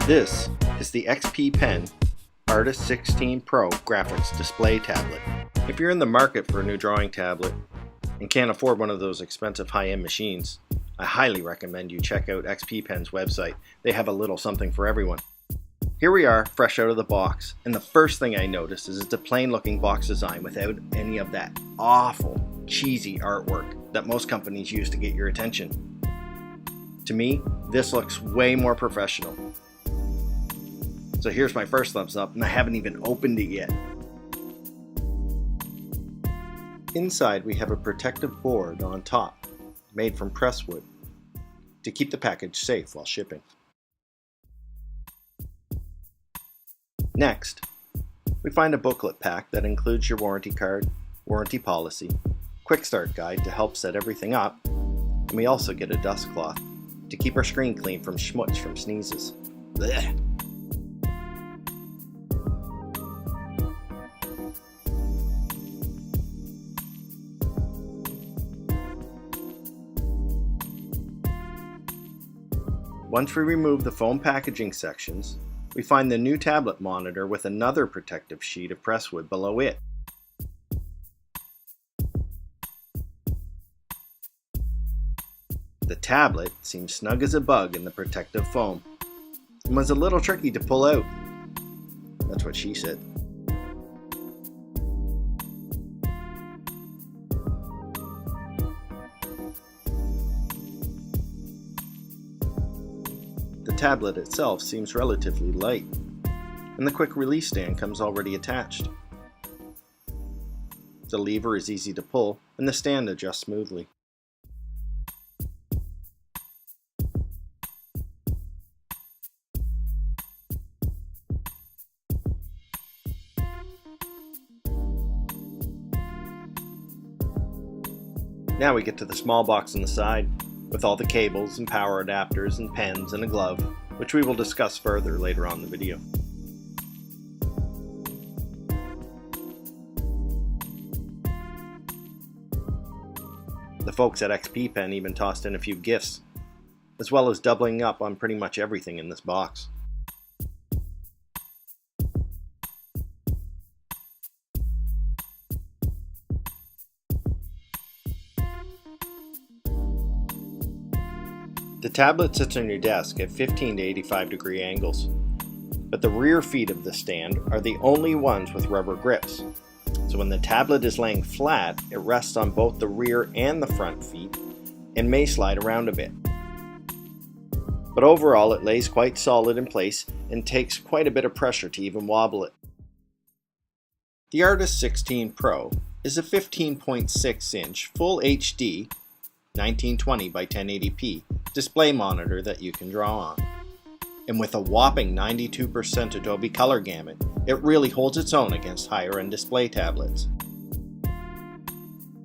This is the XP Pen Artist 16 Pro graphics display tablet. If you're in the market for a new drawing tablet and can't afford one of those expensive high-end machines, I highly recommend you check out XP Pen's website. They have a little something for everyone. Here we are, fresh out of the box, and the first thing I noticed is it's a plain looking box design without any of that awful, cheesy artwork that most companies use to get your attention. To me, this looks way more professional. So here's my first thumbs up, and I haven't even opened it yet. Inside we have a protective board on top, made from presswood, to keep the package safe while shipping. Next, we find a booklet pack that includes your warranty card, warranty policy, quick start guide to help set everything up, and we also get a dust cloth to keep our screen clean from schmutz from sneezes. Blech. Once we remove the foam packaging sections, we find the new tablet monitor with another protective sheet of presswood below it. The tablet seems snug as a bug in the protective foam and was a little tricky to pull out. That's what she said. The tablet itself seems relatively light, and the quick release stand comes already attached. The lever is easy to pull, and the stand adjusts smoothly. Now we get to the small box on the side, with all the cables and power adapters and pens and a glove, which we will discuss further later on in the video. The folks at XP Pen even tossed in a few gifts, as well as doubling up on pretty much everything in this box. The tablet sits on your desk at 15 to 85 degree angles, but the rear feet of the stand are the only ones with rubber grips. So when the tablet is laying flat, it rests on both the rear and the front feet and may slide around a bit. But overall it lays quite solid in place and takes quite a bit of pressure to even wobble it. The Artist 16 Pro is a 15.6 inch full HD 1920 by 1080p display monitor that you can draw on. And with a whopping 92% Adobe color gamut, it really holds its own against higher end display tablets.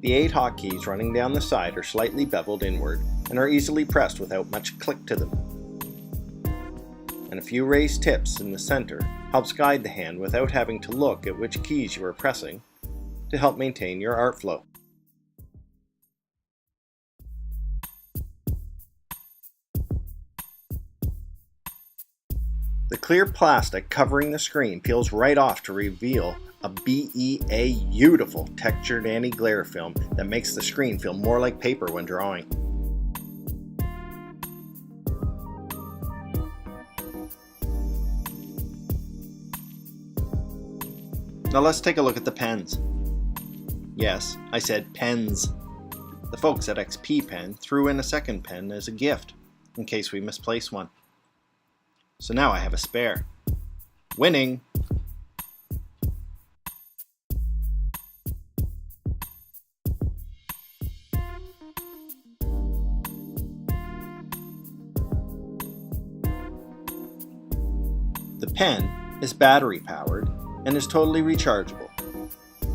The 8 hotkeys running down the side are slightly beveled inward and are easily pressed without much click to them. And a few raised tips in the center helps guide the hand without having to look at which keys you are pressing to help maintain your art flow. The clear plastic covering the screen peels right off to reveal a beautiful textured anti-glare film that makes the screen feel more like paper when drawing. Now let's take a look at the pens. Yes, I said pens. The folks at XP Pen threw in a second pen as a gift, in case we misplace one. So now I have a spare. Winning! The pen is battery powered and is totally rechargeable.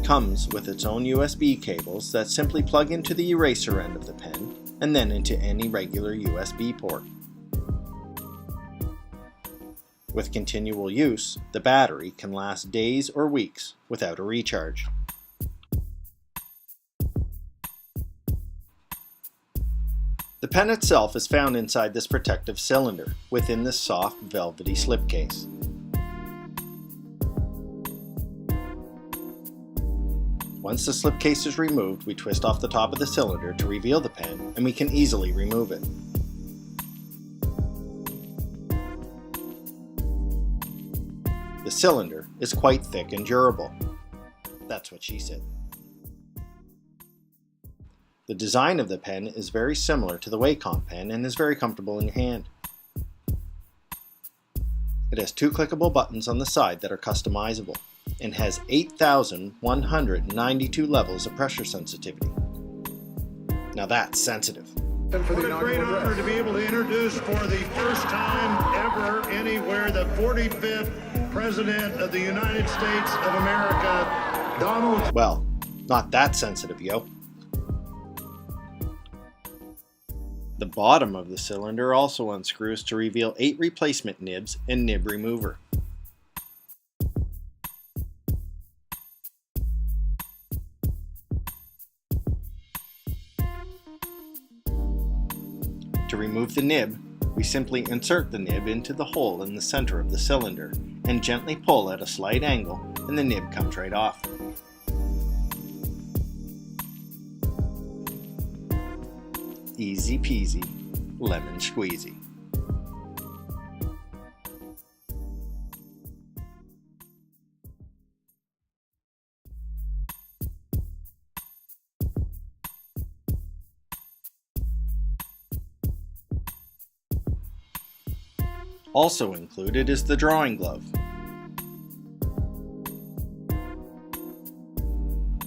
Comes with its own USB cables that simply plug into the eraser end of the pen and then into any regular USB port. With continual use, the battery can last days or weeks without a recharge. The pen itself is found inside this protective cylinder, within this soft, velvety slipcase. Once the slipcase is removed, we twist off the top of the cylinder to reveal the pen, and we can easily remove it. The cylinder is quite thick and durable. That's what she said. The design of the pen is very similar to the Wacom pen and is very comfortable in your hand. It has 2 clickable buttons on the side that are customizable and has 8,192 levels of pressure sensitivity. Now that's sensitive. What a great honor to be able to introduce for the first time ever anywhere the 45th President of the United States of America, Donald. Well, not that sensitive, yo. The bottom of the cylinder also unscrews to reveal 8 replacement nibs and nib remover. To remove the nib, we simply insert the nib into the hole in the center of the cylinder and gently pull at a slight angle, and the nib comes right off. Easy peasy, lemon squeezy. Also included is the drawing glove.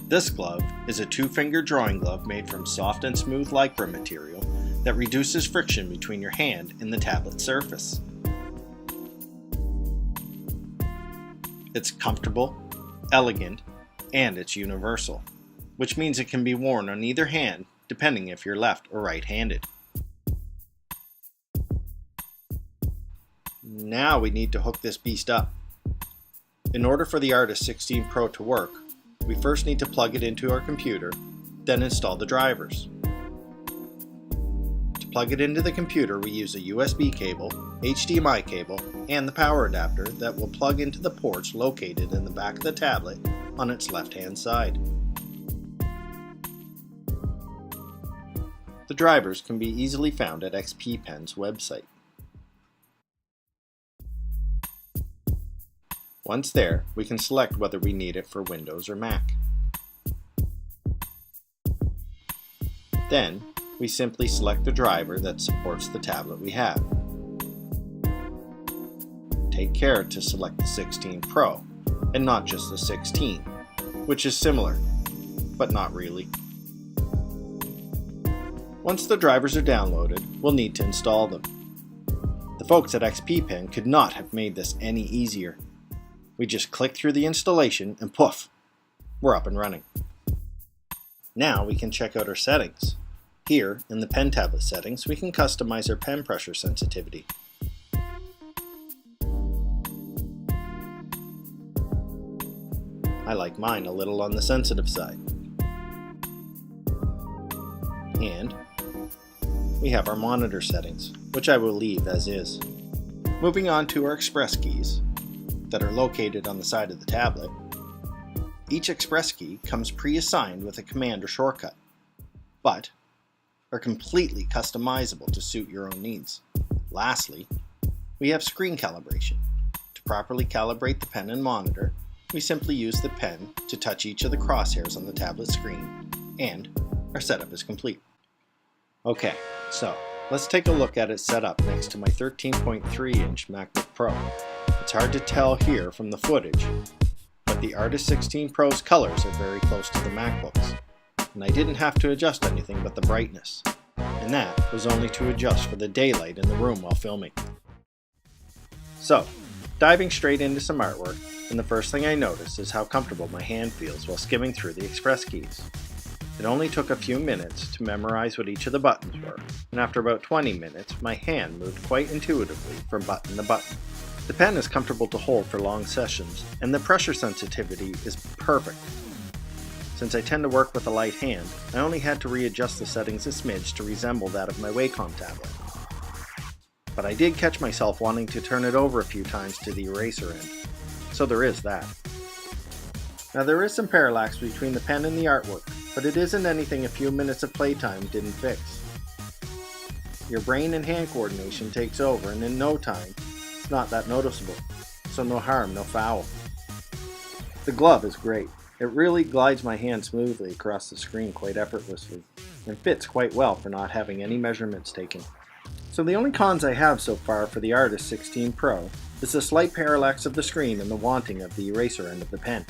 This glove is a 2-finger drawing glove made from soft and smooth lycra material that reduces friction between your hand and the tablet surface. It's comfortable, elegant, and it's universal, which means it can be worn on either hand depending if you're left or right-handed. Now we need to hook this beast up. In order for the Artist 16 Pro to work, we first need to plug it into our computer, then install the drivers. To plug it into the computer, we use a USB cable, HDMI cable, and the power adapter that will plug into the ports located in the back of the tablet on its left-hand side. The drivers can be easily found at XP Pen's website. Once there, we can select whether we need it for Windows or Mac. Then, we simply select the driver that supports the tablet we have. Take care to select the 16 Pro, and not just the 16, which is similar, but not really. Once the drivers are downloaded, we'll need to install them. The folks at XP Pen could not have made this any easier. We just click through the installation and poof, we're up and running. Now we can check out our settings. Here, in the pen tablet settings, we can customize our pen pressure sensitivity. I like mine a little on the sensitive side. And we have our monitor settings, which I will leave as is. Moving on to our express keys that are located on the side of the tablet. Each express key comes pre-assigned with a command or shortcut, but are completely customizable to suit your own needs. Lastly, we have screen calibration. To properly calibrate the pen and monitor, we simply use the pen to touch each of the crosshairs on the tablet screen, and our setup is complete. Okay, so let's take a look at it set up next to my 13.3-inch MacBook Pro. It's hard to tell here from the footage, but the Artist 16 Pro's colors are very close to the MacBook's, and I didn't have to adjust anything but the brightness, and that was only to adjust for the daylight in the room while filming. So, diving straight into some artwork, and the first thing I notice is how comfortable my hand feels while skimming through the express keys. It only took a few minutes to memorize what each of the buttons were, and after about 20 minutes, my hand moved quite intuitively from button to button. The pen is comfortable to hold for long sessions, and the pressure sensitivity is perfect. Since I tend to work with a light hand, I only had to readjust the settings a smidge to resemble that of my Wacom tablet. But I did catch myself wanting to turn it over a few times to the eraser end, so there is that. Now there is some parallax between the pen and the artwork, but it isn't anything a few minutes of playtime didn't fix. Your brain and hand coordination takes over, and in no time, it's not that noticeable, so no harm, no foul. The glove is great. It really glides my hand smoothly across the screen quite effortlessly, and fits quite well for not having any measurements taken. So the only cons I have so far for the Artist 16 Pro is the slight parallax of the screen and the wanting of the eraser end of the pen.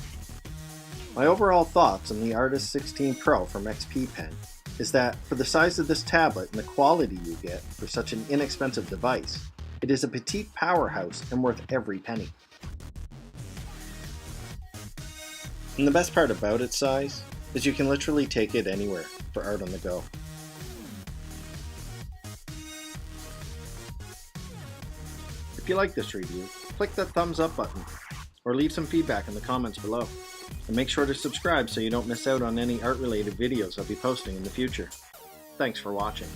My overall thoughts on the Artist 16 Pro from XP Pen is that for the size of this tablet and the quality you get for such an inexpensive device, it is a petite powerhouse and worth every penny. And the best part about its size is you can literally take it anywhere for art on the go. If you like this review, click that thumbs up button or leave some feedback in the comments below. And make sure to subscribe so you don't miss out on any art related videos I'll be posting in the future. Thanks for watching.